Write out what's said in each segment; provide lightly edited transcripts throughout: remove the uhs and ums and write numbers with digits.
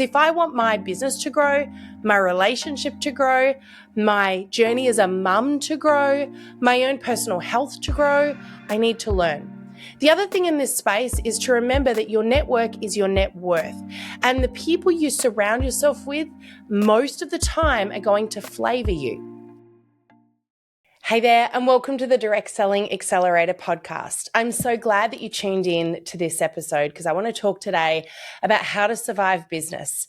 If I want my business to grow, my relationship to grow, my journey as a mum to grow, my own personal health to grow, I need to learn. The other thing in this space is to remember that your network is your net worth, and the people you surround yourself with most of the time are going to flavor you. Hey there, and welcome to the Direct Selling Accelerator podcast. I'm so glad that you tuned in to this episode because I want to talk today about how to survive business.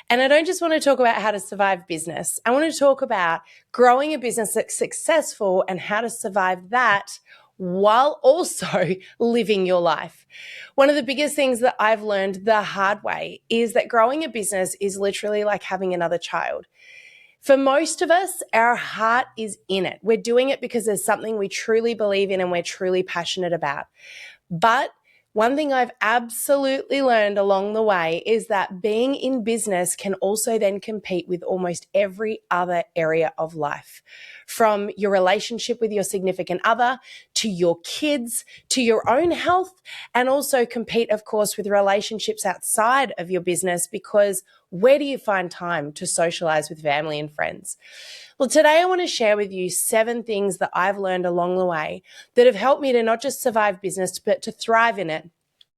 And I don't just want to talk about how to survive business. I want to talk about growing a business that's successful and how to survive that while also living your life. One of the biggest things that I've learned the hard way is that growing a business is literally like having another child. For most of us, our heart is in it. We're doing it because there's something we truly believe in and we're truly passionate about. But one thing I've absolutely learned along the way is that being in business can also then compete with almost every other area of life. From your relationship with your significant other, to your kids, to your own health, and also compete, of course, with relationships outside of your business, because where do you find time to socialize with family and friends? Well, today I want to share with you 7 things that I've learned along the way that have helped me to not just survive business, but to thrive in it.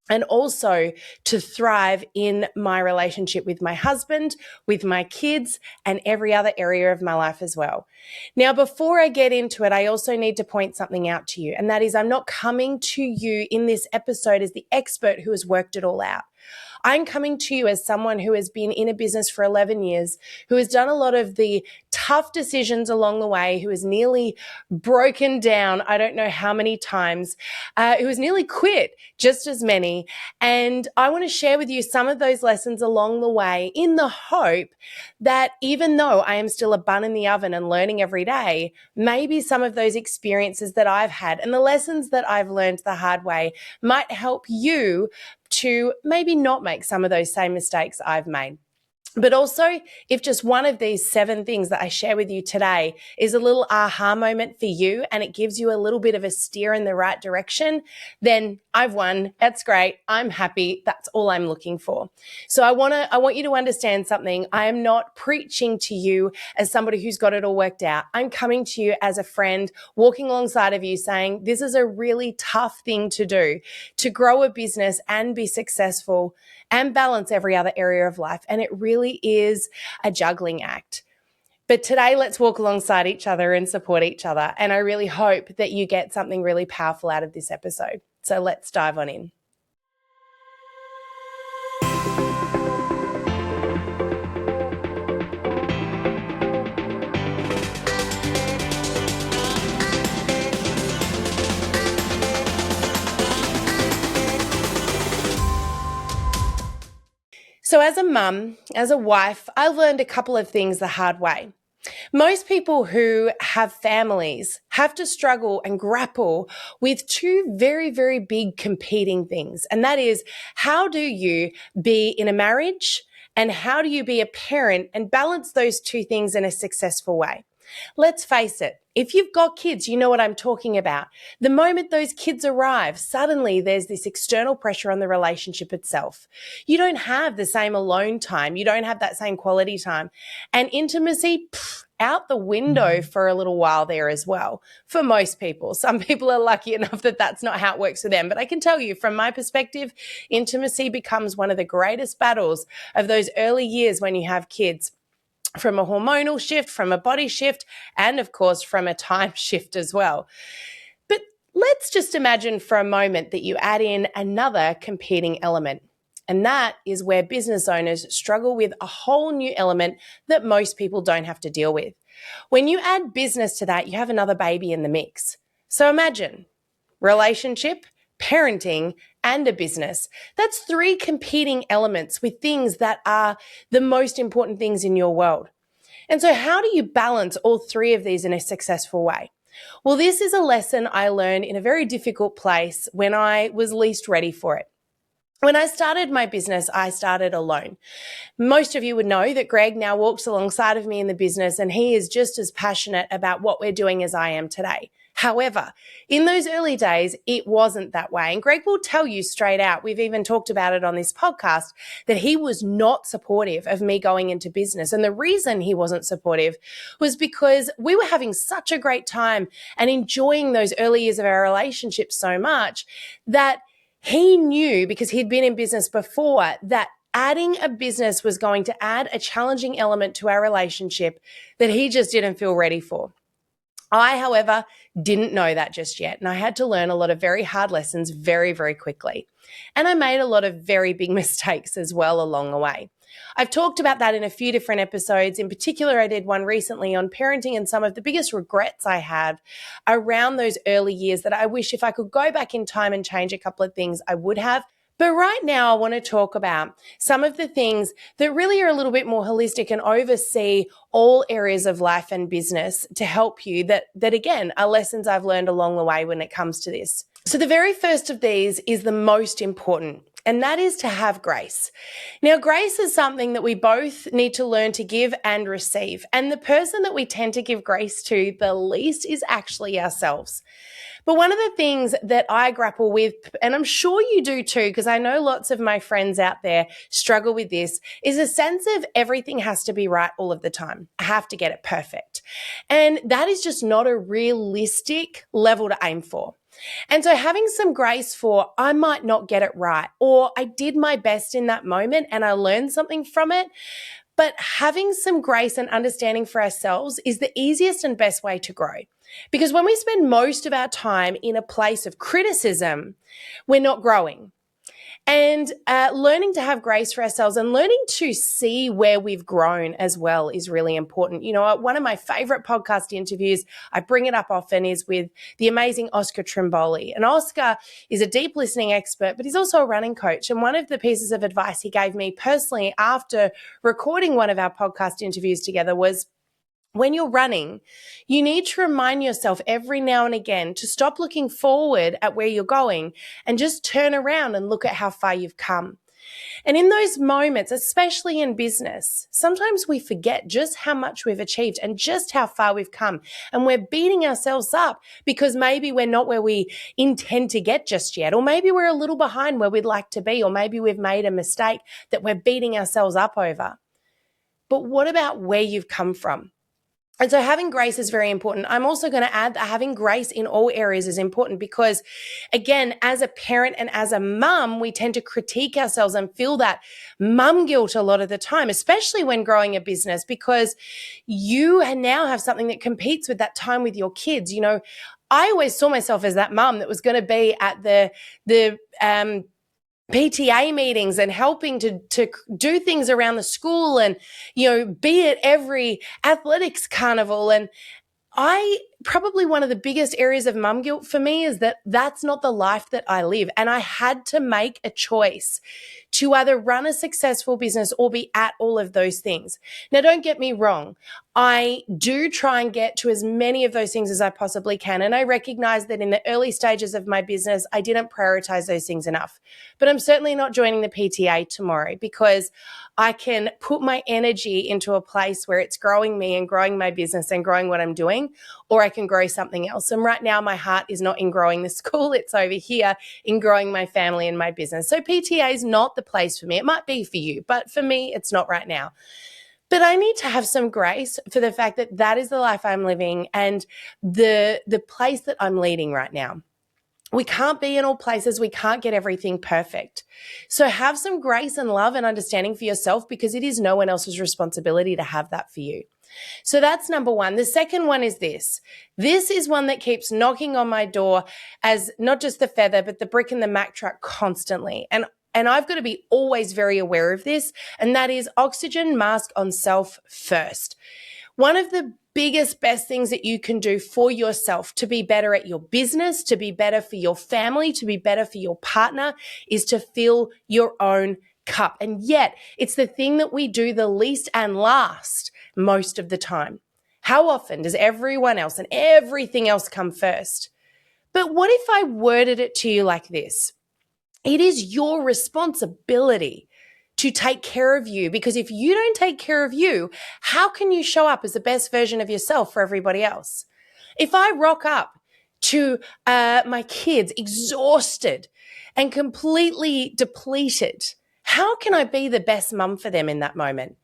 And also to thrive in my relationship with my husband, with my kids, and every other area of my life as well. Now, before I get into it, I also need to point something out to you, and that is I'm not coming to you in this episode as the expert who has worked it all out. I'm coming to you as someone who has been in a business for 11 years, who has done a lot of the tough decisions along the way, who has nearly broken down, I don't know how many times, who has nearly quit just as many. And I want to share with you some of those lessons along the way in the hope that even though I am still a bun in the oven and learning every day, maybe some of those experiences that I've had and the lessons that I've learned the hard way might help you to maybe not make some of those same mistakes I've made. But also, if just one of these 7 things that I share with you today is a little aha moment for you and it gives you a little bit of a steer in the right direction, then I've won. That's great. I'm happy. That's all I'm looking for. So I want you to understand something. I am not preaching to you as somebody who's got it all worked out. I'm coming to you as a friend, walking alongside of you saying, this is a really tough thing to do, to grow a business and be successful and balance every other area of life. And it really is a juggling act. But today, let's walk alongside each other and support each other. And I really hope that you get something really powerful out of this episode. So let's dive on in. So as a mum, as a wife, I've learned a couple of things the hard way. Most people who have families have to struggle and grapple with 2 very, very big competing things. And that is, how do you be in a marriage and how do you be a parent and balance those 2 things in a successful way? Let's face it, if you've got kids, you know what I'm talking about. The moment those kids arrive, suddenly there's this external pressure on the relationship itself. You don't have the same alone time. You don't have that same quality time. And intimacy, out the window for a little while there as well, for most people. Some people are lucky enough that that's not how it works for them. But I can tell you, from my perspective, intimacy becomes one of the greatest battles of those early years when you have kids. From a hormonal shift, from a body shift, and of course from a time shift as well. But let's just imagine for a moment that you add in another competing element. And that is where business owners struggle with a whole new element that most people don't have to deal with. When you add business to that, you have another baby in the mix. So imagine relationship, parenting, and a business. That's 3 competing elements with things that are the most important things in your world. And so how do you balance all 3 of these in a successful way? Well, this is a lesson I learned in a very difficult place when I was least ready for it. When I started my business, I started alone. Most of you would know that Greg now walks alongside of me in the business, and he is just as passionate about what we're doing as I am today. However, in those early days, it wasn't that way. And Greg will tell you straight out, we've even talked about it on this podcast, that he was not supportive of me going into business. And the reason he wasn't supportive was because we were having such a great time and enjoying those early years of our relationship so much that he knew, because he'd been in business before, that adding a business was going to add a challenging element to our relationship that he just didn't feel ready for. I, however, didn't know that just yet, and I had to learn a lot of very hard lessons very, very quickly. And I made a lot of very big mistakes as well along the way. I've talked about that in a few different episodes. In particular, I did one recently on parenting and some of the biggest regrets I have around those early years that I wish if I could go back in time and change a couple of things, I would have. But right now, I want to talk about some of the things that really are a little bit more holistic and oversee all areas of life and business to help you that again, are lessons I've learned along the way when it comes to this. So the very first of these is the most important, and that is to have grace. Now, grace is something that we both need to learn to give and receive. And the person that we tend to give grace to the least is actually ourselves. But one of the things that I grapple with, and I'm sure you do too, because I know lots of my friends out there struggle with this, is a sense of everything has to be right all of the time. I have to get it perfect. And that is just not a realistic level to aim for. And so having some grace for, I might not get it right, or I did my best in that moment and I learned something from it. But having some grace and understanding for ourselves is the easiest and best way to grow. Because when we spend most of our time in a place of criticism, we're not growing. And learning to have grace for ourselves and learning to see where we've grown as well is really important. You know, one of my favorite podcast interviews, I bring it up often, is with the amazing Oscar Trimboli. And Oscar is a deep listening expert, but he's also a running coach. And one of the pieces of advice he gave me personally after recording one of our podcast interviews together was, when you're running, you need to remind yourself every now and again to stop looking forward at where you're going and just turn around and look at how far you've come. And in those moments, especially in business, sometimes we forget just how much we've achieved and just how far we've come. And we're beating ourselves up because maybe we're not where we intend to get just yet, or maybe we're a little behind where we'd like to be, or maybe we've made a mistake that we're beating ourselves up over. But what about where you've come from? And so having grace is very important. I'm also going to add that having grace in all areas is important because, again, as a parent and as a mum, we tend to critique ourselves and feel that mum guilt a lot of the time, especially when growing a business, because you now have something that competes with that time with your kids. You know, I always saw myself as that mum that was going to be at the PTA meetings and helping to do things around the school and, you know, be at every athletics carnival. And probably one of the biggest areas of mum guilt for me is that that's not the life that I live. And I had to make a choice to either run a successful business or be at all of those things. Now, don't get me wrong. I do try and get to as many of those things as I possibly can. And I recognize that in the early stages of my business, I didn't prioritize those things enough. But I'm certainly not joining the PTA tomorrow because I can put my energy into a place where it's growing me and growing my business and growing what I'm doing, or I can grow something else. And right now, my heart is not in growing the school. It's over here in growing my family and my business. So PTA is not the place for me. It might be for you, but for me, it's not right now. But I need to have some grace for the fact that that is the life I'm living and the place that I'm leading right now. We can't be in all places. We can't get everything perfect. So have some grace and love and understanding for yourself because it is no one else's responsibility to have that for you. So that's number one. The second one is this. This is one that keeps knocking on my door as not just the feather, but the brick in the Mack truck constantly. And I've got to be always very aware of this, and that is oxygen mask on self first. One of the biggest, best things that you can do for yourself to be better at your business, to be better for your family, to be better for your partner is to fill your own cup. And yet it's the thing that we do the least and last most of the time. How often does everyone else and everything else come first? But what if I worded it to you like this? It is your responsibility to take care of you, because if you don't take care of you, how can you show up as the best version of yourself for everybody else? If I rock up to my kids exhausted and completely depleted, how can I be the best mum for them in that moment?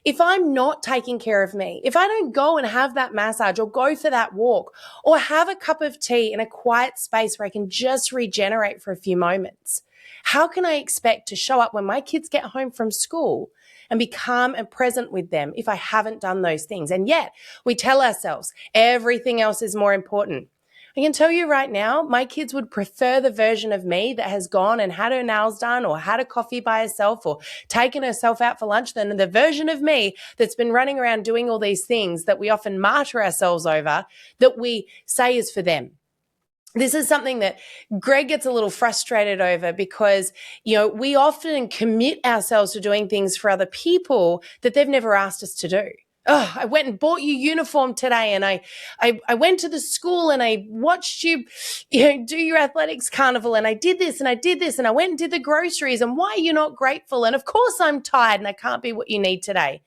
If I'm not taking care of me, if I don't go and have that massage or go for that walk or have a cup of tea in a quiet space where I can just regenerate for a few moments, how can I expect to show up when my kids get home from school and be calm and present with them if I haven't done those things? And yet we tell ourselves everything else is more important. I can tell you right now, my kids would prefer the version of me that has gone and had her nails done or had a coffee by herself or taken herself out for lunch than the version of me that's been running around doing all these things that we often martyr ourselves over that we say is for them. This is something that Greg gets a little frustrated over because, we often commit ourselves to doing things for other people that they've never asked us to do. Oh, I went and bought you uniform today, and I went to the school and I watched you, do your athletics carnival, and I did this and I did this, and I went and did the groceries, and why are you not grateful? And of course I'm tired and I can't be what you need today.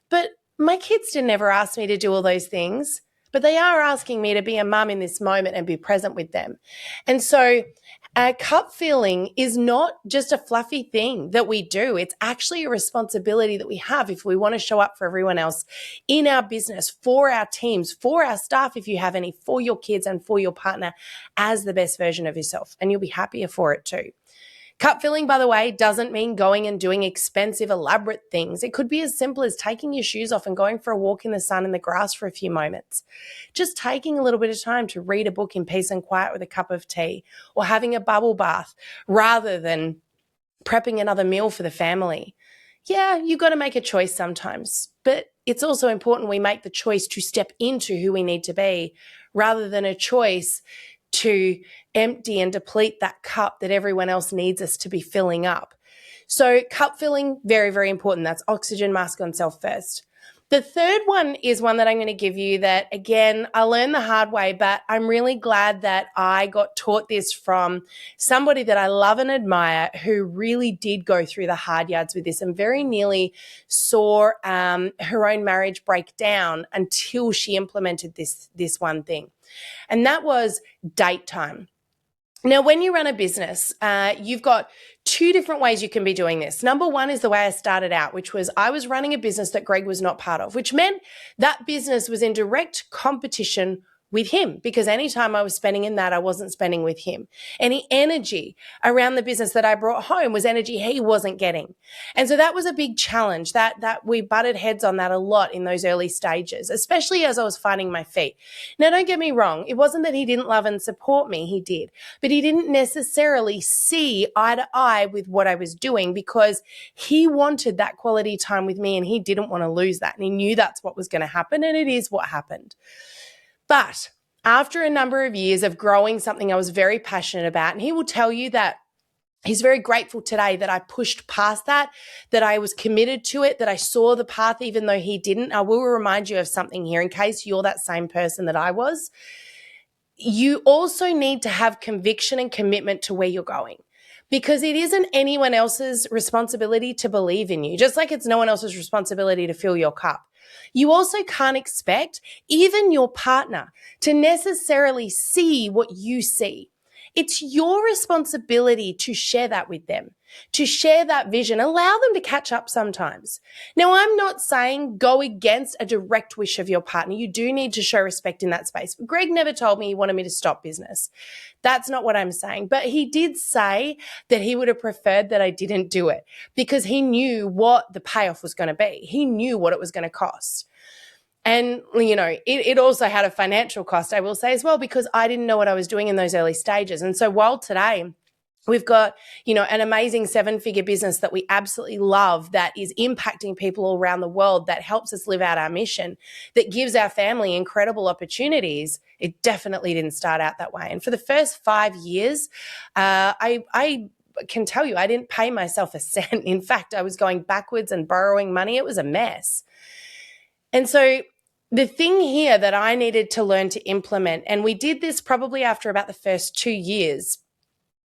But my kids didn't ever ask me to do all those things, but they are asking me to be a mum in this moment and be present with them. And so cup filling is not just a fluffy thing that we do. It's actually a responsibility that we have if we want to show up for everyone else in our business, for our teams, for our staff, if you have any, for your kids and for your partner as the best version of yourself. And you'll be happier for it too. Cup filling, by the way, doesn't mean going and doing expensive, elaborate things. It could be as simple as taking your shoes off and going for a walk in the sun and the grass for a few moments. Just taking a little bit of time to read a book in peace and quiet with a cup of tea, or having a bubble bath rather than prepping another meal for the family. Yeah, you got to make a choice sometimes, but it's also important we make the choice to step into who we need to be rather than a choice to empty and deplete that cup that everyone else needs us to be filling up. So cup filling, very, very important. That's oxygen mask on self first. The third one is one that I'm going to give you that, again, I learned the hard way, but I'm really glad that I got taught this from somebody that I love and admire who really did go through the hard yards with this and very nearly saw her own marriage break down until she implemented this one thing. And that was date time. Now, when you run a business, you've got two different ways you can be doing this. Number one is the way I started out, which was I was running a business that Greg was not part of, which meant that business was in direct competition with him because anytime I was spending in that, I wasn't spending with him. Any energy around the business that I brought home was energy he wasn't getting. And so that was a big challenge that we butted heads on that a lot in those early stages, especially as I was finding my feet. Now, don't get me wrong. It wasn't that he didn't love and support me. He did, but he didn't necessarily see eye to eye with what I was doing because he wanted that quality time with me and he didn't want to lose that. And he knew that's what was going to happen. And it is what happened. But after a number of years of growing something I was very passionate about, and he will tell you that he's very grateful today that I pushed past that I was committed to it, that I saw the path even though he didn't. I will remind you of something here in case you're that same person that I was. You also need to have conviction and commitment to where you're going. Because it isn't anyone else's responsibility to believe in you, just like it's no one else's responsibility to fill your cup. You also can't expect even your partner to necessarily see what you see. It's your responsibility to share that with them, to share that vision, allow them to catch up sometimes. Now, I'm not saying go against a direct wish of your partner. You do need to show respect in that space. Greg never told me he wanted me to stop business. That's not what I'm saying. But he did say that he would have preferred that I didn't do it because he knew what the payoff was going to be. He knew what it was going to cost. And, it also had a financial cost, I will say as well, because I didn't know what I was doing in those early stages. And so while today we've got, an amazing 7-figure business that we absolutely love, that is impacting people all around the world, that helps us live out our mission, that gives our family incredible opportunities, it definitely didn't start out that way. And for the first 5 years, I can tell you I didn't pay myself a cent. In fact, I was going backwards and borrowing money. It was a mess. And so the thing here that I needed to learn to implement, and we did this probably after about the first 2 years,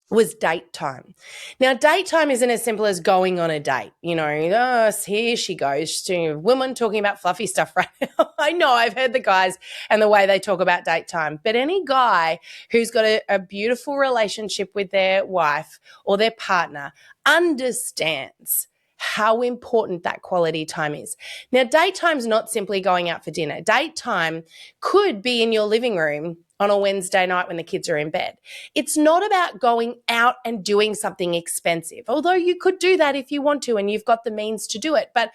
was date time. Now, date time isn't as simple as going on a date. You know, oh, here she goes, to women talking about fluffy stuff right now. I know, I've heard the guys and the way they talk about date time. But any guy who's got a beautiful relationship with their wife or their partner understands how important that quality time is. Now, date time's not simply going out for dinner. Date time could be in your living room on a Wednesday night when the kids are in bed. It's not about going out and doing something expensive, although you could do that if you want to and you've got the means to do it. But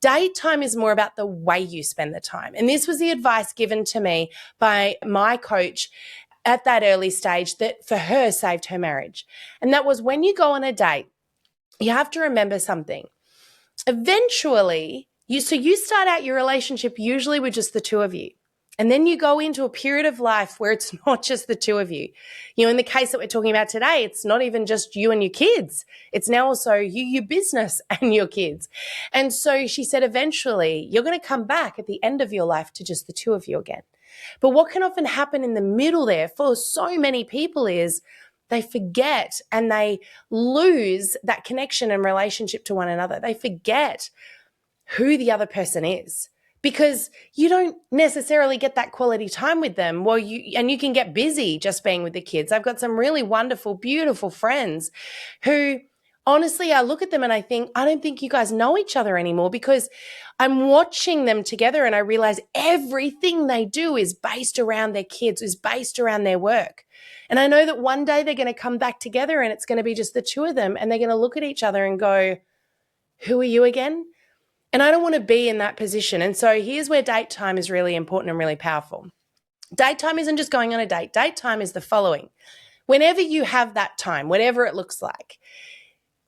date time is more about the way you spend the time. And this was the advice given to me by my coach at that early stage that for her saved her marriage. And that was, when you go on a date, you have to remember something. Eventually, you start out your relationship usually with just the two of you. And then you go into a period of life where it's not just the two of you. You know, in the case that we're talking about today, it's not even just you and your kids. It's now also you, your business, and your kids. And so she said, eventually, you're going to come back at the end of your life to just the two of you again. But what can often happen in the middle there for so many people is they forget and they lose that connection and relationship to one another. They forget who the other person is because you don't necessarily get that quality time with them. Well, you can get busy just being with the kids. I've got some really wonderful, beautiful friends who, honestly, I look at them and I think, I don't think you guys know each other anymore, because I'm watching them together and I realize everything they do is based around their kids, is based around their work. And I know that one day they're going to come back together and it's going to be just the two of them, and they're going to look at each other and go, who are you again? And I don't want to be in that position. And so here's where date time is really important and really powerful. Date time isn't just going on a date. Date time is the following. Whenever you have that time, whatever it looks like,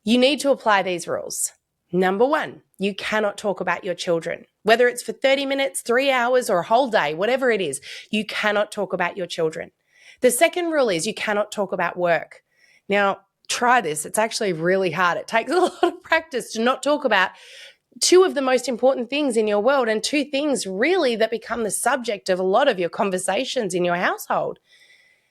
you need to apply these rules. Number one, you cannot talk about your children. Whether it's for 30 minutes, 3 hours, or a whole day, whatever it is, you cannot talk about your children. The second rule is you cannot talk about work. Now, try this. It's actually really hard. It takes a lot of practice to not talk about two of the most important things in your world, and two things really that become the subject of a lot of your conversations in your household.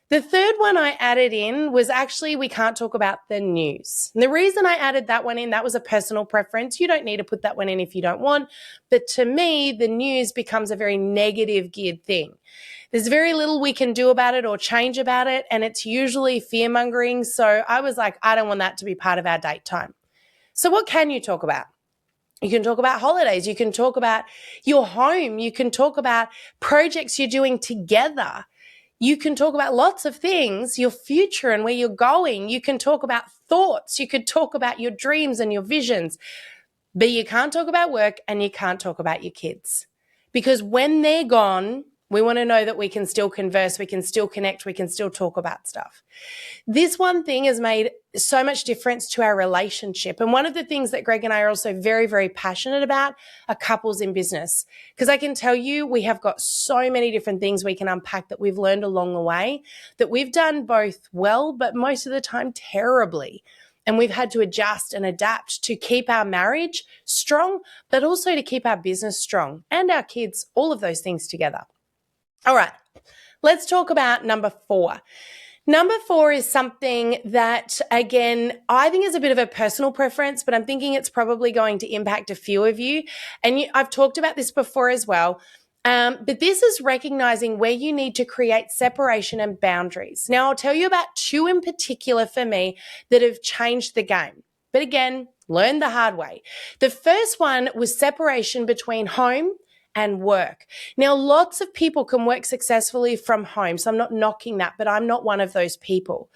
The third one I added in was actually, we can't talk about the news. And the reason I added that one in, that was a personal preference. You don't need to put that one in if you don't want. But to me, the news becomes a very negative geared thing. There's very little we can do about it or change about it, and it's usually fear-mongering. So I was like, I don't want that to be part of our date time. So what can you talk about? You can talk about holidays. You can talk about your home. You can talk about projects you're doing together. You can talk about lots of things, your future and where you're going. You can talk about thoughts. You could talk about your dreams and your visions. But you can't talk about work and you can't talk about your kids. Because when they're gone, we want to know that we can still converse, we can still connect, we can still talk about stuff. This one thing has made so much difference to our relationship. And one of the things that Greg and I are also very, very passionate about are couples in business. Because I can tell you, we have got so many different things we can unpack that we've learned along the way, that we've done both well, but most of the time terribly. And we've had to adjust and adapt to keep our marriage strong, but also to keep our business strong and our kids, all of those things together. All right, let's talk about number 4. Number 4 is something that, again, I think is a bit of a personal preference, but I'm thinking it's probably going to impact a few of you. And I've talked about this before as well. But this is recognizing where you need to create separation and boundaries. Now, I'll tell you about 2 in particular for me that have changed the game. But again, learn the hard way. The first one was separation between home and work. Now, lots of people can work successfully from home, so I'm not knocking that, but I'm not one of those people.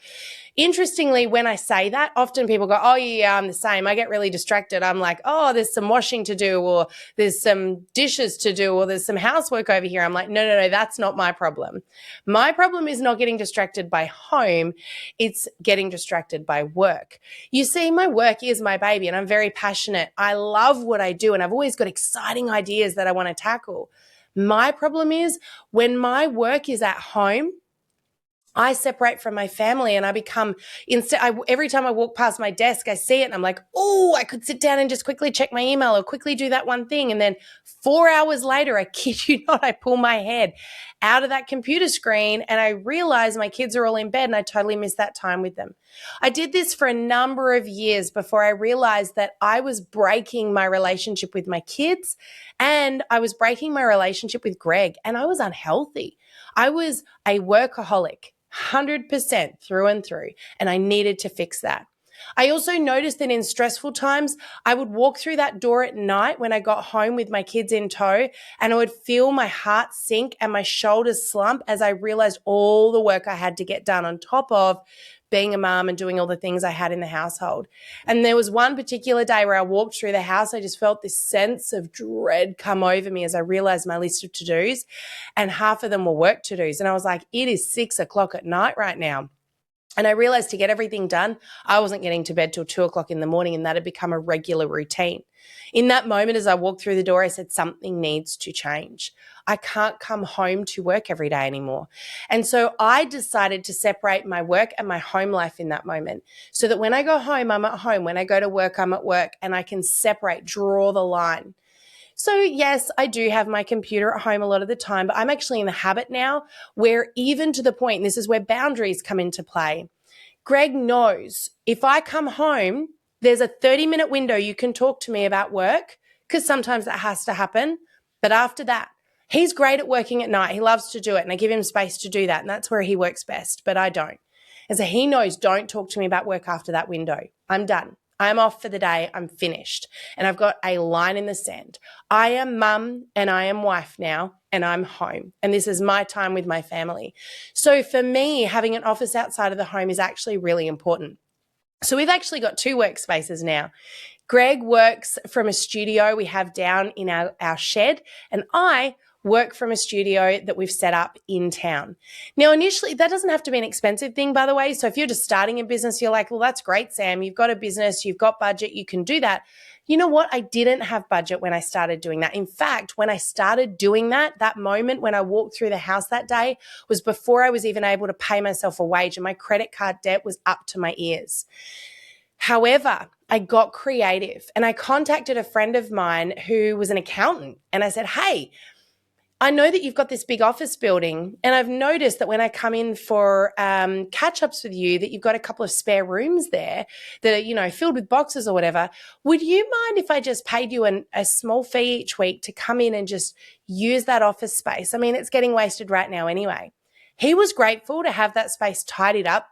Interestingly, when I say that, often people go, oh yeah, I'm the same. I get really distracted. I'm like, oh, there's some washing to do, or there's some dishes to do, or there's some housework over here. I'm like, no, that's not my problem. My problem is not getting distracted by home. It's getting distracted by work. You see, my work is my baby and I'm very passionate. I love what I do and I've always got exciting ideas that I want to tackle. My problem is when my work is at home, I separate from my family and I become, every time I walk past my desk, I see it and I'm like, oh, I could sit down and just quickly check my email or quickly do that one thing. And then 4 hours later, I kid you not, I pull my head out of that computer screen and I realize my kids are all in bed and I totally miss that time with them. I did this for a number of years before I realized that I was breaking my relationship with my kids and I was breaking my relationship with Greg, and I was unhealthy. I was a workaholic, 100% through and through, and I needed to fix that. I also noticed that in stressful times, I would walk through that door at night when I got home with my kids in tow, and I would feel my heart sink and my shoulders slump as I realized all the work I had to get done on top of being a mom and doing all the things I had in the household. And there was one particular day where I walked through the house, I just felt this sense of dread come over me as I realized my list of to-dos, and half of them were work to-dos. And I was like, it is 6:00 at night right now. And I realized to get everything done, I wasn't getting to bed till 2:00 in the morning, and that had become a regular routine. In that moment, as I walked through the door, I said, something needs to change. I can't come home to work every day anymore. And so I decided to separate my work and my home life in that moment so that when I go home, I'm at home. When I go to work, I'm at work, and I can separate, draw the line. So yes, I do have my computer at home a lot of the time, but I'm actually in the habit now where, even to the point, and this is where boundaries come into play, Greg knows if I come home, there's a 30-minute window you can talk to me about work, because sometimes that has to happen. But after that, he's great at working at night. He loves to do it, and I give him space to do that, and that's where he works best, but I don't. And so he knows, don't talk to me about work after that window. I'm done. I'm off for the day. I'm finished. And I've got a line in the sand. I am mum and I am wife now, and I'm home. And this is my time with my family. So for me, having an office outside of the home is actually really important. So we've actually got 2 workspaces now. Greg works from a studio we have down in our shed, and I work from a studio that we've set up in town. Now, initially, that doesn't have to be an expensive thing, by the way. So if you're just starting a business, you're like, well, that's great, Sam. You've got a business, you've got budget, you can do that. You know what? I didn't have budget when I started doing that. In fact, when I started doing that moment when I walked through the house that day was before I was even able to pay myself a wage, and my credit card debt was up to my ears. However, I got creative and I contacted a friend of mine who was an accountant, and I said, hey, I know that you've got this big office building, and I've noticed that when I come in for catch-ups with you that you've got a couple of spare rooms there that are, filled with boxes or whatever. Would you mind if I just paid you a small fee each week to come in and just use that office space? I mean, it's getting wasted right now anyway. He was grateful to have that space tidied up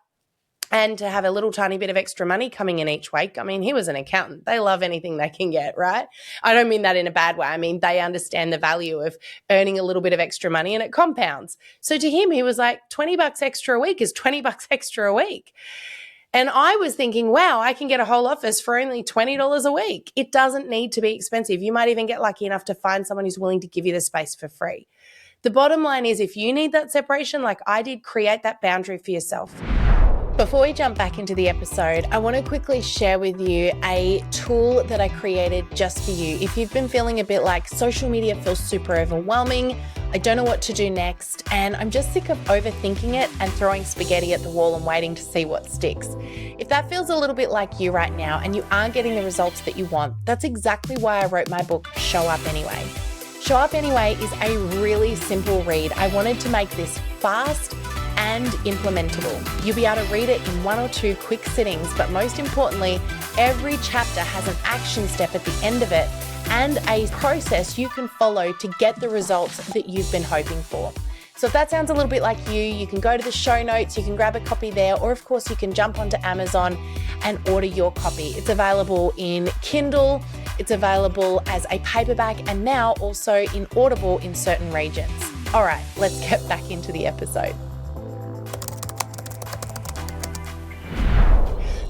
and to have a little tiny bit of extra money coming in each week. I mean, he was an accountant. They love anything they can get, right? I don't mean that in a bad way. I mean, they understand the value of earning a little bit of extra money, and it compounds. So to him, he was like, $20 extra a week is $20 extra a week. And I was thinking, wow, I can get a whole office for only $20 a week. It doesn't need to be expensive. You might even get lucky enough to find someone who's willing to give you the space for free. The bottom line is, if you need that separation like I did, create that boundary for yourself. Before we jump back into the episode, I want to quickly share with you a tool that I created just for you. If you've been feeling a bit like social media feels super overwhelming, I don't know what to do next, and I'm just sick of overthinking it and throwing spaghetti at the wall and waiting to see what sticks. If that feels a little bit like you right now and you aren't getting the results that you want, that's exactly why I wrote my book, Show Up Anyway. Show Up Anyway is a really simple read. I wanted to make this fast and implementable. You'll be able to read it in 1 or 2 quick sittings, but most importantly, every chapter has an action step at the end of it and a process you can follow to get the results that you've been hoping for. So if that sounds a little bit like you can go to the show notes, you can grab a copy there, or of course you can jump onto Amazon and order your copy. It's available in Kindle, it's available as a paperback, and now also in Audible in certain regions. All right, let's get back into the episode.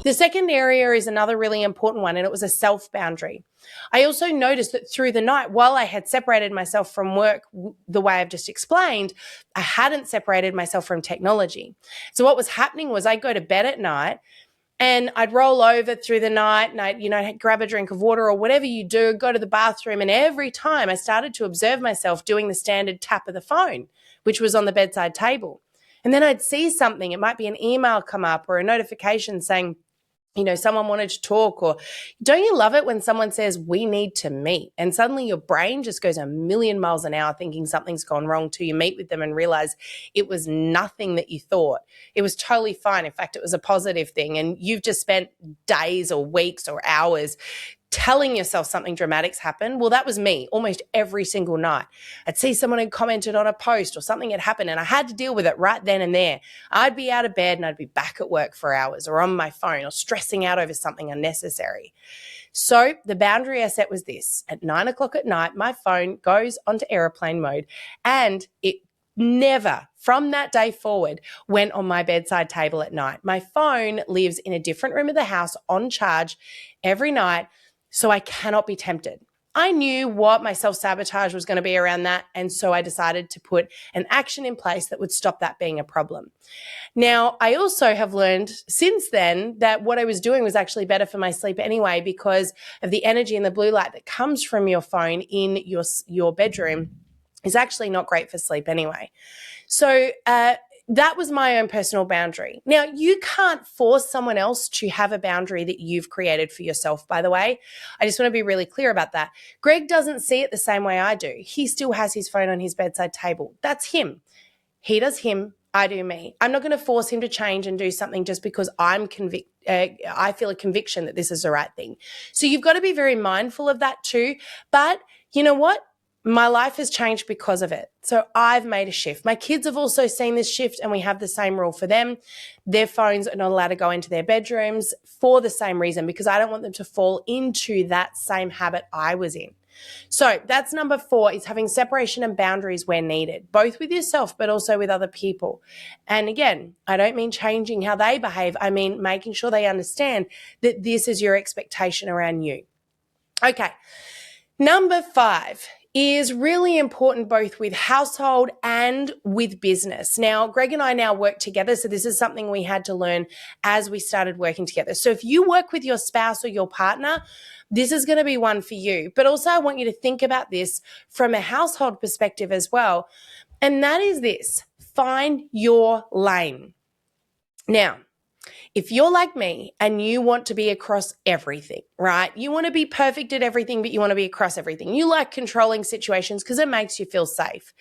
The second area is another really important one, and it was a self-boundary. I also noticed that through the night, while I had separated myself from work the way I've just explained, I hadn't separated myself from technology. So what was happening was I'd go to bed at night and I'd roll over through the night and I'd grab a drink of water or whatever you do, go to the bathroom, and every time I started to observe myself doing the standard tap of the phone, which was on the bedside table. And then I'd see something. It might be an email come up or a notification saying, someone wanted to talk, or don't you love it when someone says, we need to meet, and suddenly your brain just goes a million miles an hour thinking something's gone wrong till you meet with them and realize it was nothing that you thought. It was totally fine. In fact, it was a positive thing. And you've just spent days or weeks or hours telling yourself something dramatic's happened. Well, that was me almost every single night. I'd see someone had commented on a post or something had happened and I had to deal with it right then and there. I'd be out of bed and I'd be back at work for hours or on my phone or stressing out over something unnecessary. So the boundary I set was this: at 9 o'clock at night, my phone goes onto airplane mode, and it never, from that day forward, went on my bedside table at night. My phone lives in a different room of the house on charge every night, so I cannot be tempted. I knew what my self-sabotage was going to be around that, and so I decided to put an action in place that would stop that being a problem. Now, I also have learned since then that what I was doing was actually better for my sleep anyway, because of the energy and the blue light that comes from your phone in your bedroom is actually not great for sleep anyway. So that was my own personal boundary. Now, you can't force someone else to have a boundary that you've created for yourself, by the way. I just want to be really clear about that. Greg doesn't see it the same way I do. He still has his phone on his bedside table. That's him. He does him. I do me. I'm not going to force him to change and do something just because I feel a conviction that this is the right thing. So you've got to be very mindful of that too. But you know what? My life has changed because of it. So I've made a shift. My kids have also seen this shift, and we have the same rule for them. Their phones are not allowed to go into their bedrooms for the same reason, because I don't want them to fall into that same habit I was in. So that's number 4, is having separation and boundaries where needed, both with yourself but also with other people. And again, I don't mean changing how they behave. I mean making sure they understand that this is your expectation around you. Okay. Number 5 is really important both with household and with business. Now, Greg and I now work together, so this is something we had to learn as we started working together. So if you work with your spouse or your partner, this is going to be one for you. But also I want you to think about this from a household perspective as well. And that is this: find your lane. Now, if you're like me and you want to be across everything, right? You want to be perfect at everything, but you want to be across everything. You like controlling situations because it makes you feel safe.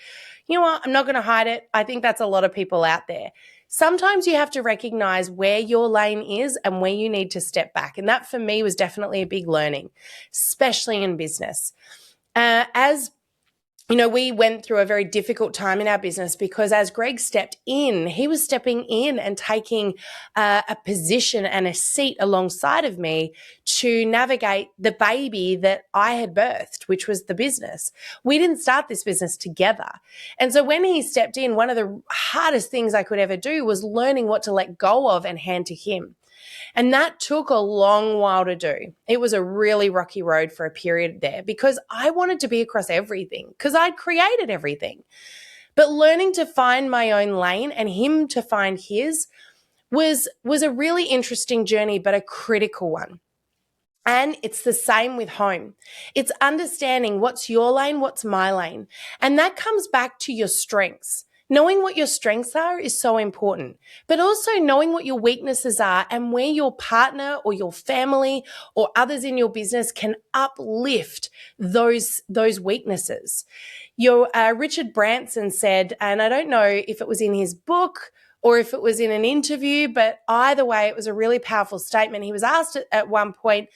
You know what? I'm not going to hide it. I think that's a lot of people out there. Sometimes you have to recognize where your lane is and where you need to step back. And that for me was definitely a big learning, especially in business. As we went through a very difficult time in our business because as Greg stepped in, he was stepping in and taking a position and a seat alongside of me to navigate the baby that I had birthed, which was the business. We didn't start this business together. And so when he stepped in, one of the hardest things I could ever do was learning what to let go of and hand to him. And that took a long while to do. It was a really rocky road for a period there because I wanted to be across everything because I'd created everything. But learning to find my own lane and him to find his was a really interesting journey, but a critical one. And it's the same with home. It's understanding what's your lane, what's my lane. And that comes back to your strengths. Knowing what your strengths are is so important, but also knowing what your weaknesses are and where your partner or your family or others in your business can uplift those weaknesses. Richard Branson said, and I don't know if it was in his book or if it was in an interview, but either way, it was a really powerful statement. He was asked at one point,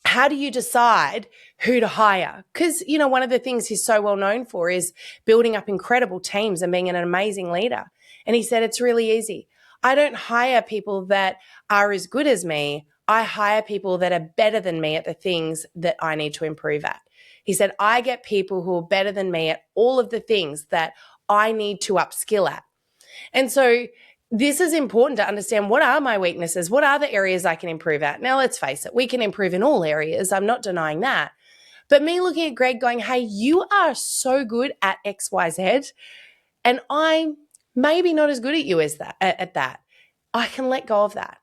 how do you decide who to hire? Because, one of the things he's so well known for is building up incredible teams and being an amazing leader. And he said, it's really easy. I don't hire people that are as good as me. I hire people that are better than me at the things that I need to improve at. He said, I get people who are better than me at all of the things that I need to upskill at. And so this is important to understand, what are my weaknesses? What are the areas I can improve at? Now, let's face it, we can improve in all areas. I'm not denying that. But me looking at Greg going, hey, you are so good at X, Y, Z, and I'm maybe not as good at you as that, at that. I can let go of that.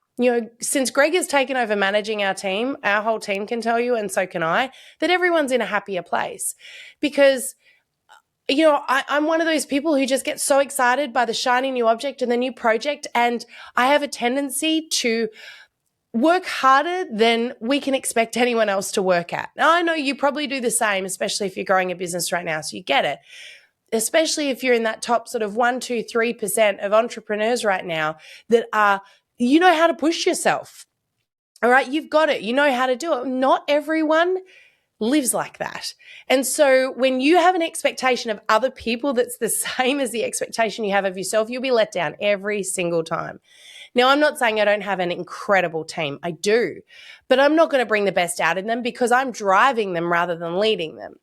Since Greg has taken over managing our team, our whole team can tell you, and so can I, that everyone's in a happier place because I'm one of those people who just get so excited by the shiny new object and the new project. And I have a tendency to work harder than we can expect anyone else to work at. Now, I know you probably do the same, especially if you're growing a business right now, so you get it. Especially if you're in that top sort of 1, 2, 3% of entrepreneurs right now that are, you know how to push yourself. All right, you've got it. You know how to do it. Not everyone lives like that. And so when you have an expectation of other people that's the same as the expectation you have of yourself, you'll be let down every single time. Now, I'm not saying I don't have an incredible team. I do, but I'm not going to bring the best out in them because I'm driving them rather than leading them.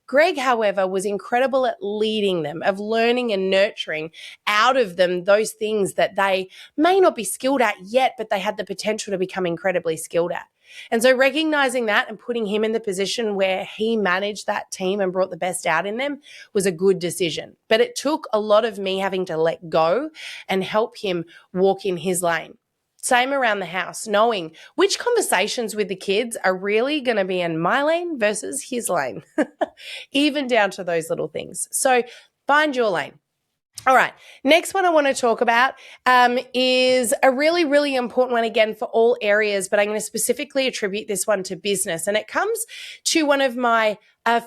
Greg, however, was incredible at leading them, of learning and nurturing out of them those things that they may not be skilled at yet, but they had the potential to become incredibly skilled at. And so recognizing that and putting him in the position where he managed that team and brought the best out in them was a good decision. But it took a lot of me having to let go and help him walk in his lane. Same around the house, knowing which conversations with the kids are really going to be in my lane versus his lane, even down to those little things. So find your lane. All right, next one I want to talk about is a really, really important one again for all areas, but I'm going to specifically attribute this one to business. And it comes to one of my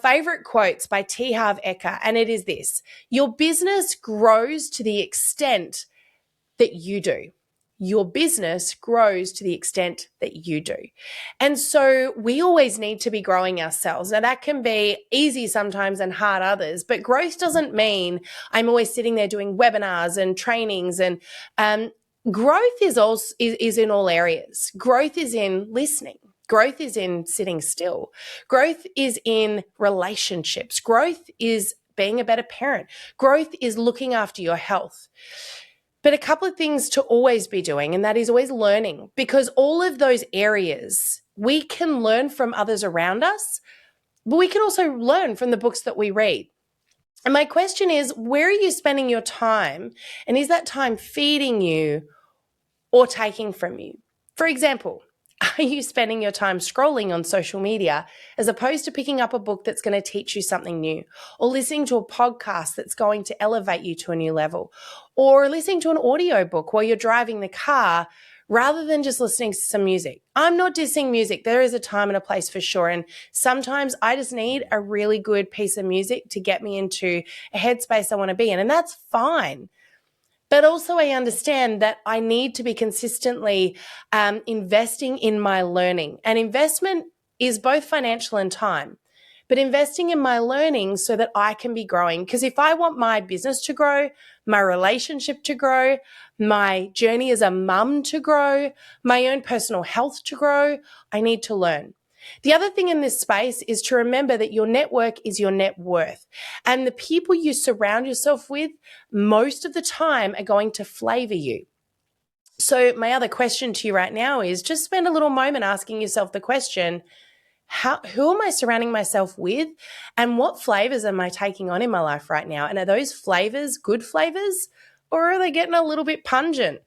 favorite quotes by T. Harv Eker, and it is this: your business grows to the extent that you do. Your business grows to the extent that you do. And so we always need to be growing ourselves. Now, that can be easy sometimes and hard others, but growth doesn't mean I'm always sitting there doing webinars and trainings. And growth is in all areas. Growth is in listening. Growth is in sitting still. Growth is in relationships. Growth is being a better parent. Growth is looking after your health. But a couple of things to always be doing, and that is always learning, because all of those areas we can learn from others around us, but we can also learn from the books that we read. And my question is, where are you spending your time? And is that time feeding you or taking from you? For example, are you spending your time scrolling on social media as opposed to picking up a book that's going to teach you something new, or listening to a podcast that's going to elevate you to a new level, or listening to an audiobook while you're driving the car rather than just listening to some music? I'm not dissing music. There is a time and a place for sure. And sometimes I just need a really good piece of music to get me into a headspace I want to be in, and that's fine. But also I understand that I need to be consistently investing in my learning. And investment is both financial and time, but investing in my learning so that I can be growing. Because if I want my business to grow, my relationship to grow, my journey as a mum to grow, my own personal health to grow, I need to learn. The other thing in this space is to remember that your network is your net worth. And the people you surround yourself with most of the time are going to flavor you. So my other question to you right now is just spend a little moment asking yourself the question, who am I surrounding myself with, and what flavors am I taking on in my life right now? And are those flavors good flavors, or are they getting a little bit pungent?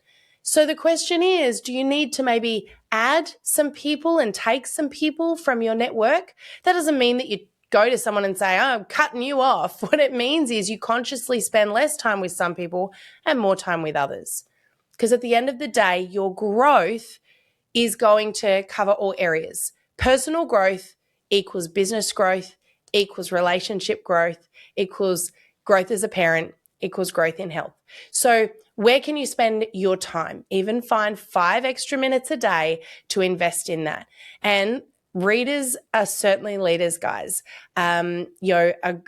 So the question is, do you need to maybe add some people and take some people from your network? That doesn't mean that you go to someone and say, oh, I'm cutting you off. What it means is you consciously spend less time with some people and more time with others. Because at the end of the day, your growth is going to cover all areas. Personal growth equals business growth, equals relationship growth, equals growth as a parent, equals growth in health. So where can you spend your time? Even find 5 extra minutes a day to invest in that. And readers are certainly leaders, guys. A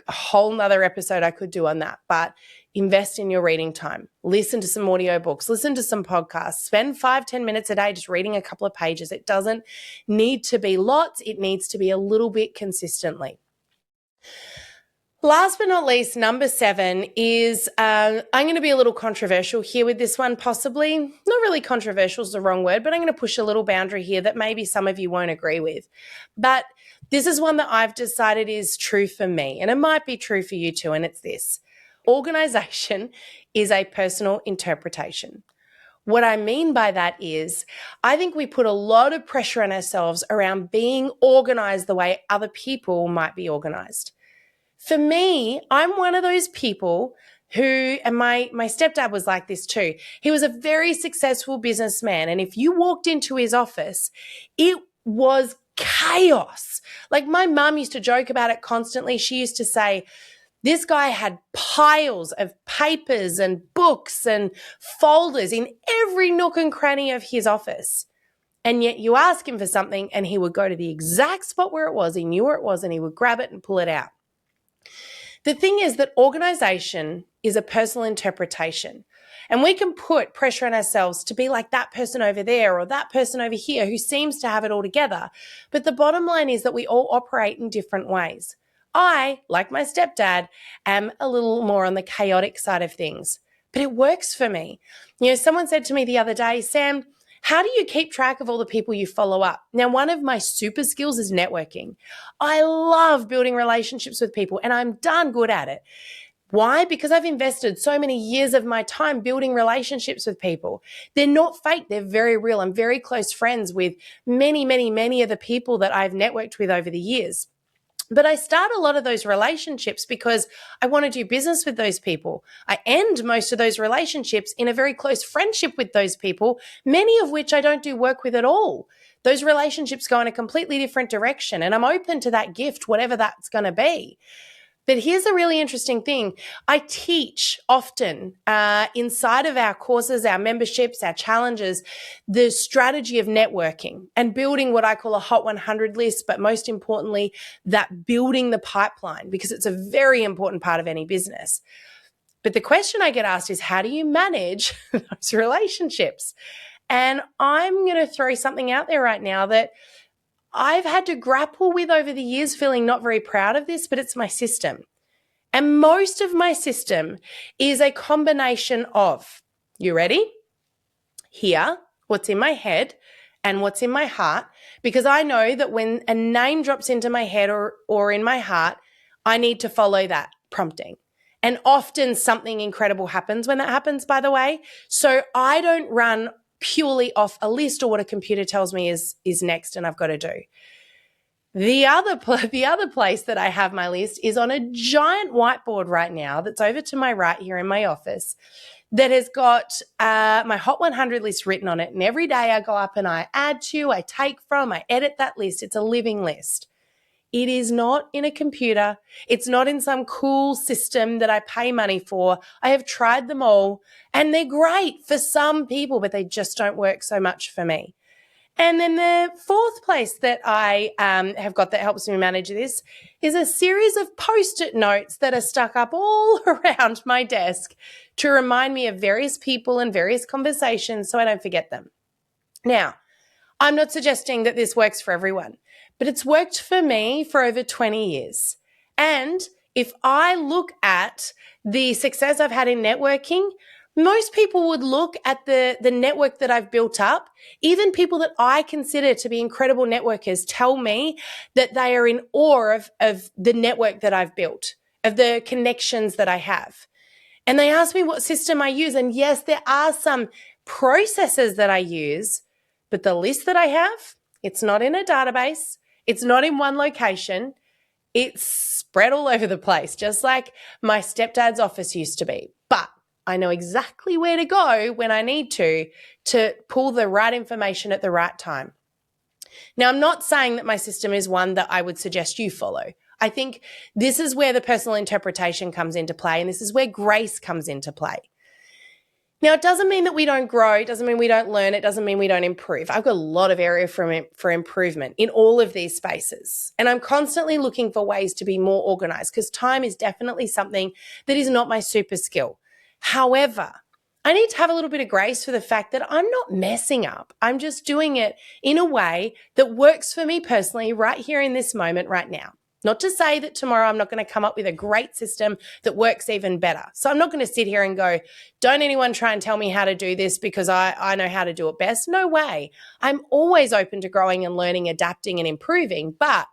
whole nother episode I could do on that, but invest in your reading time. Listen to some audiobooks, listen to some podcasts, spend 5-10 minutes a day just reading a couple of pages. It doesn't need to be lots. It needs to be a little bit consistently. Last but not least, number 7 is, I'm going to be a little controversial here with this one, possibly. Not really controversial is the wrong word, but I'm going to push a little boundary here that maybe some of you won't agree with. But this is one that I've decided is true for me, and it might be true for you too, and it's this. Organization is a personal interpretation. What I mean by that is, I think we put a lot of pressure on ourselves around being organized the way other people might be organized. For me, I'm one of those people who, and my stepdad was like this too. He was a very successful businessman. And if you walked into his office, it was chaos. Like my mum used to joke about it constantly. She used to say, this guy had piles of papers and books and folders in every nook and cranny of his office. And yet you ask him for something and he would go to the exact spot where it was. He knew where it was and he would grab it and pull it out. The thing is that organization is a personal interpretation. And we can put pressure on ourselves to be like that person over there or that person over here who seems to have it all together. But the bottom line is that we all operate in different ways. I, like my stepdad, am a little more on the chaotic side of things, but it works for me. You know, someone said to me the other day, Sam, how do you keep track of all the people you follow up? Now, one of my super skills is networking. I love building relationships with people and I'm darn good at it. Why? Because I've invested so many years of my time building relationships with people. They're not fake. They're very real. I'm very close friends with many, many, many of the people that I've networked with over the years. But I start a lot of those relationships because I want to do business with those people. I end most of those relationships in a very close friendship with those people, many of which I don't do work with at all. Those relationships go in a completely different direction, and I'm open to that gift, whatever that's going to be. But here's a really interesting thing. I teach often inside of our courses, our memberships, our challenges, the strategy of networking and building what I call a Hot 100 list, but most importantly, that building the pipeline, because it's a very important part of any business. But the question I get asked is, how do you manage those relationships? And I'm going to throw something out there right now that I've had to grapple with over the years, feeling not very proud of this, but it's my system. And most of my system is a combination of, you ready? Here, what's in my head and what's in my heart, because I know that when a name drops into my head or in my heart, I need to follow that prompting. And often something incredible happens when that happens, by the way. So I don't run purely off a list or what a computer tells me is next and I've got to do. The other place that I have my list is on a giant whiteboard right now that's over to my right here in my office that has got my Hot 100 list written on it. And every day I go up and I add to, I take from, I edit that list. It's a living list. It is not in a computer. It's not in some cool system that I pay money for. I have tried them all and they're great for some people, but they just don't work so much for me. And then the fourth place that I have got that helps me manage this is a series of Post-it notes that are stuck up all around my desk to remind me of various people and various conversations so I don't forget them. Now, I'm not suggesting that this works for everyone, but it's worked for me for over 20 years. And if I look at the success I've had in networking, most people would look at the network that I've built up. Even people that I consider to be incredible networkers tell me that they are in awe of the network that I've built, of the connections that I have. And they ask me what system I use. And yes, there are some processes that I use, but the list that I have, it's not in a database. It's not in one location. It's spread all over the place, just like my stepdad's office used to be. But I know exactly where to go when I need to pull the right information at the right time. Now, I'm not saying that my system is one that I would suggest you follow. I think this is where the personal interpretation comes into play, and this is where grace comes into play. Now, it doesn't mean that we don't grow. It doesn't mean we don't learn. It doesn't mean we don't improve. I've got a lot of area for improvement in all of these spaces. And I'm constantly looking for ways to be more organized because time is definitely something that is not my super skill. However, I need to have a little bit of grace for the fact that I'm not messing up. I'm just doing it in a way that works for me personally right here in this moment right now. Not to say that tomorrow I'm not going to come up with a great system that works even better. So I'm not going to sit here and go, don't anyone try and tell me how to do this because I know how to do it best. No way. I'm always open to growing and learning, adapting and improving, but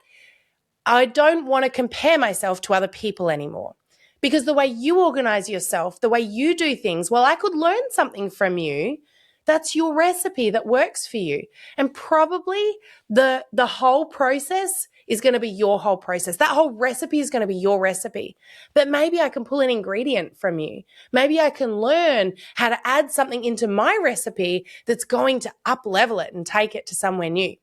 I don't want to compare myself to other people anymore. Because the way you organize yourself, the way you do things, well, I could learn something from you. That's your recipe that works for you. And probably the whole process is going to be your whole process. That whole recipe is going to be your recipe. But maybe I can pull an ingredient from you. Maybe I can learn how to add something into my recipe that's going to up level it and take it to somewhere new.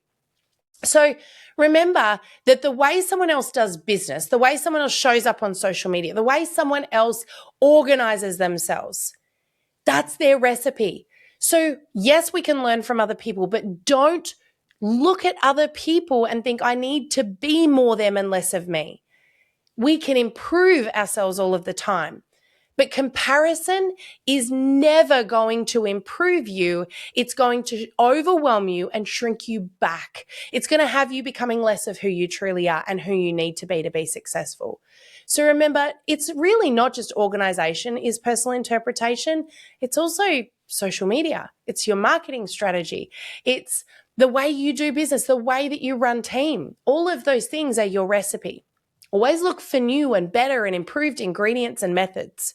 So remember that the way someone else does business, the way someone else shows up on social media, the way someone else organizes themselves, that's their recipe. So yes, we can learn from other people, but don't look at other people and think, I need to be more them and less of me. We can improve ourselves all of the time. But comparison is never going to improve you. It's going to overwhelm you and shrink you back. It's going to have you becoming less of who you truly are and who you need to be successful. So remember, it's really not just organization is personal interpretation. It's also social media. It's your marketing strategy. It's the way you do business, the way that you run team. All of those things are your recipe. Always look for new and better and improved ingredients and methods.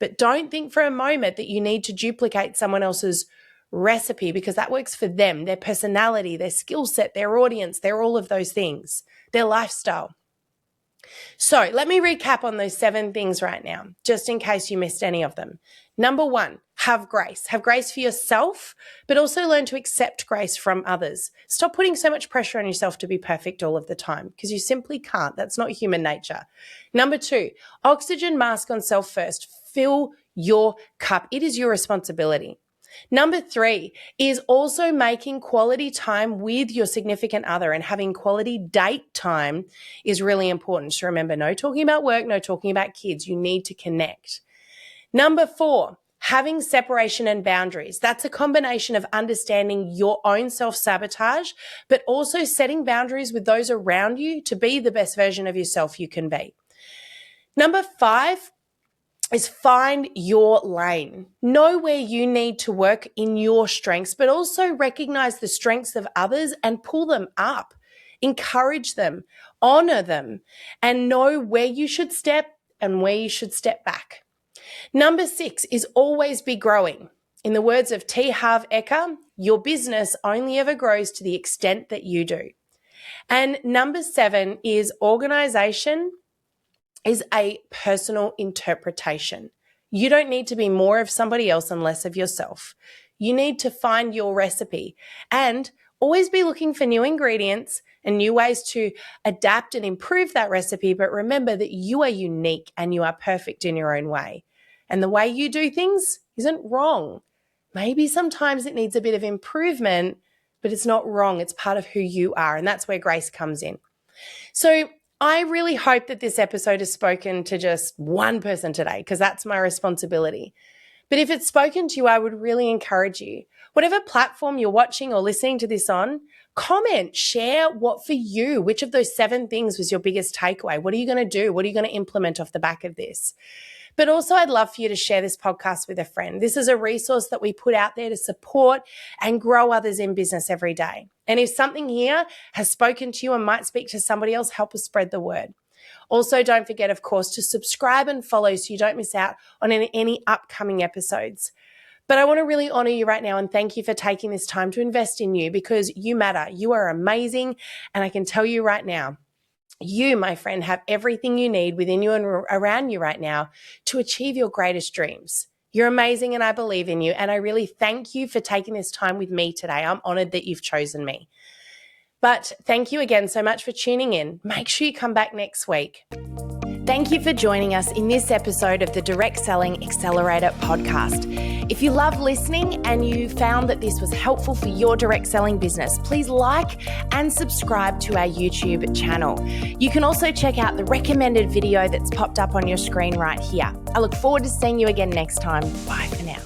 But don't think for a moment that you need to duplicate someone else's recipe, because that works for them, their personality, their skill set, their audience, they're all of those things, their lifestyle. So let me recap on those 7 things right now, just in case you missed any of them. Number 1, have grace. Have grace for yourself, but also learn to accept grace from others. Stop putting so much pressure on yourself to be perfect all of the time, because you simply can't. That's not human nature. Number 2, oxygen mask on self first. Fill your cup. It is your responsibility. Number 3 is also making quality time with your significant other, and having quality date time is really important. So remember, no talking about work, no talking about kids. You need to connect. Number 4, having separation and boundaries. That's a combination of understanding your own self-sabotage, but also setting boundaries with those around you to be the best version of yourself you can be. Number 5 is find your lane. Know where you need to work in your strengths, but also recognize the strengths of others and pull them up. Encourage them, honor them, and know where you should step and where you should step back. Number 6 is always be growing. In the words of T. Harv Eker, your business only ever grows to the extent that you do. And number 7 is organization is a personal interpretation. You don't need to be more of somebody else and less of yourself. You need to find your recipe and always be looking for new ingredients and new ways to adapt and improve that recipe. But remember that you are unique and you are perfect in your own way. And the way you do things isn't wrong. Maybe sometimes it needs a bit of improvement, but it's not wrong. It's part of who you are. And that's where grace comes in. So I really hope that this episode has spoken to just one person today, because that's my responsibility. But if it's spoken to you, I would really encourage you, whatever platform you're watching or listening to this on, comment, share what for you, which of those 7 things was your biggest takeaway? What are you going to do? What are you going to implement off the back of this? But also, I'd love for you to share this podcast with a friend. This is a resource that we put out there to support and grow others in business every day. And if something here has spoken to you and might speak to somebody else, help us spread the word. Also, don't forget, of course, to subscribe and follow so you don't miss out on any upcoming episodes. But I want to really honor you right now and thank you for taking this time to invest in you, because you matter. You are amazing. And I can tell you right now, you, my friend, have everything you need within you and around you right now to achieve your greatest dreams. You're amazing and I believe in you. And I really thank you for taking this time with me today. I'm honored that you've chosen me. But thank you again so much for tuning in. Make sure you come back next week. Thank you for joining us in this episode of the Direct Selling Accelerator podcast. If you love listening and you found that this was helpful for your direct selling business, please like and subscribe to our YouTube channel. You can also check out the recommended video that's popped up on your screen right here. I look forward to seeing you again next time. Bye for now.